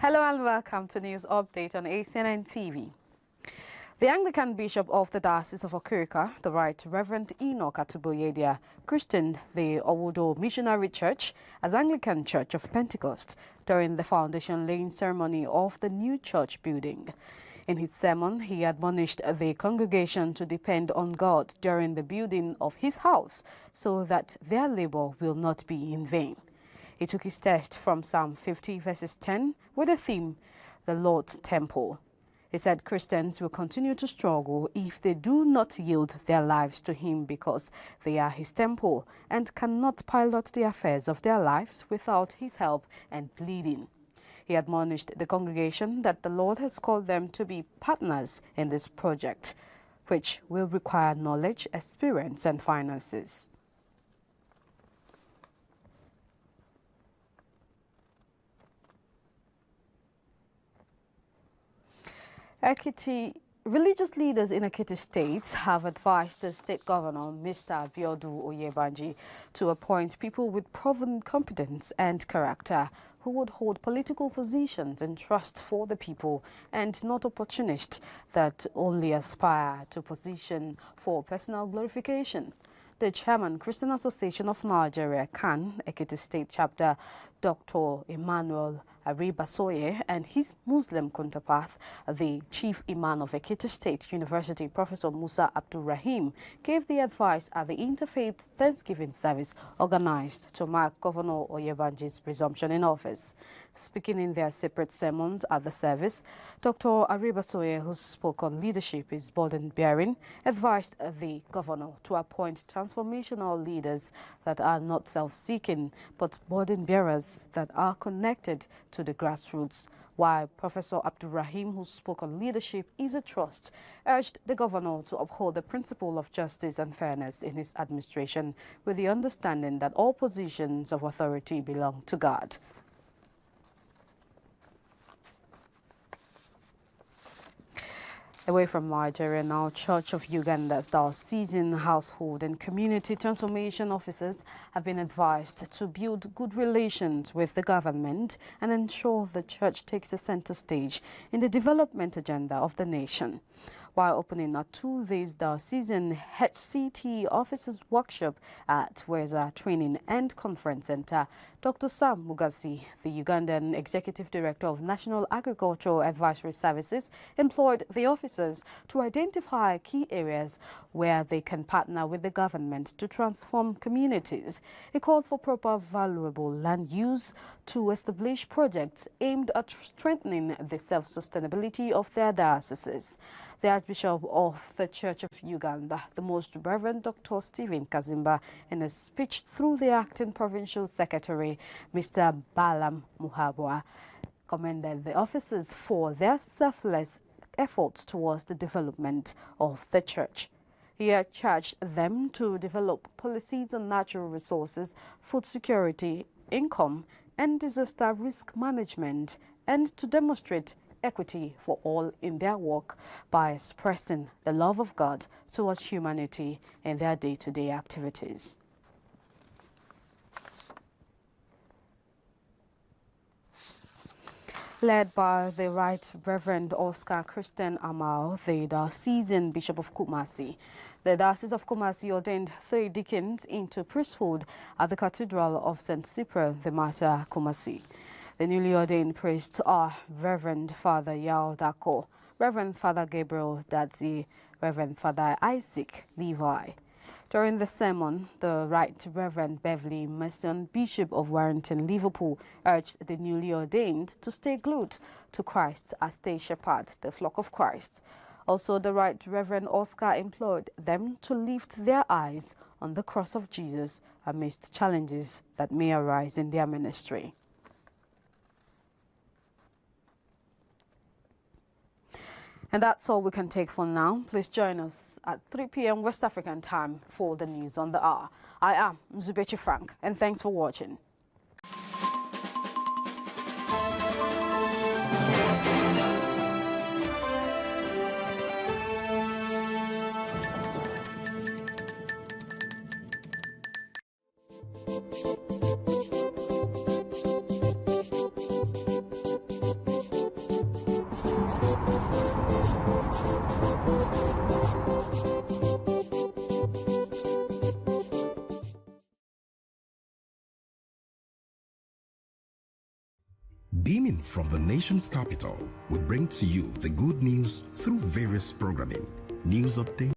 Hello and welcome to News Update on Acnn TV. The Anglican Bishop of the Diocese of Okirika, the Right Reverend Enoch Atuboyedia, christened the Owodo Missionary Church as Anglican Church of Pentecost during the foundation laying ceremony of the new church building. In his sermon, he admonished the congregation to depend on God during the building of his house so that their labor will not be in vain. He took his text from Psalm 50 verses 10 with the theme, the Lord's Temple. He said Christians will continue to struggle if they do not yield their lives to him because they are his temple and cannot pilot the affairs of their lives without his help and leading. He admonished the congregation that the Lord has called them to be partners in this project, which will require knowledge, experience, and finances. Religious leaders in Ekiti State have advised the state governor, Mr. Abiodun Oyebanji, to appoint people with proven competence and character who would hold political positions in trust for the people and not opportunists that only aspire to position for personal glorification. The chairman, Christian Association of Nigeria, Acnn, Ekiti State Chapter, Dr. Emmanuel Aribasoye, and his Muslim counterpart, the Chief Imam of Ekiti State University, Professor Musa Abdulrahim, gave the advice at the Interfaith Thanksgiving service organized to mark Governor Oyebanji's resumption in office. Speaking in their separate sermons at the service, Dr. Aribasoye, who spoke on leadership is burden-bearing, advised the governor to appoint transformational leaders that are not self-seeking, but burden-bearers that are connected to the grassroots, while Professor Abdulrahim, who spoke on leadership is a trust, urged the governor to uphold the principle of justice and fairness in his administration with the understanding that all positions of authority belong to God. Away from Nigeria now, Church of Uganda's diocesan household and community transformation officers have been advised to build good relations with the government and ensure the church takes a center stage in the development agenda of the nation. While opening a 2-day diocesan HCT officers workshop at Weza Training and Conference Center, Dr. Sam Mugasi, the Ugandan Executive Director of National Agricultural Advisory Services, employed the officers to identify key areas where they can partner with the government to transform communities. He called for proper valuable land use to establish projects aimed at strengthening the self-sustainability of their dioceses. The Archbishop of the Church of Uganda, the Most Reverend Dr. Stephen Kazimba, in a speech through the acting provincial secretary, Mr. Balam Muhabwa, commended the officers for their selfless efforts towards the development of the church. He charged them to develop policies on natural resources, food security, income, and disaster risk management, and to demonstrate equity for all in their work by expressing the love of God towards humanity in their day-to-day activities. Led by the Right Reverend Oscar Christian Amal, the diocesan Bishop of Kumasi, the Diocese of Kumasi ordained 3 deacons into priesthood at the Cathedral of St. Cyprian the Martyr, Kumasi. The newly ordained priests are Reverend Father Yao Dako, Reverend Father Gabriel Dadzi, Reverend Father Isaac Levi. During the sermon, the Right Reverend Beverly Mason, Bishop of Warrington, Liverpool, urged the newly ordained to stay glued to Christ as they shepherd the flock of Christ. Also, the Right Reverend Oscar implored them to lift their eyes on the cross of Jesus amidst challenges that may arise in their ministry. And that's all we can take for now. Please join us at 3 p.m. West African time for the news on the hour. I am Zubechi Frank, and thanks for watching. Beaming from the nation's capital, we bring to you the good news through various programming, news updates,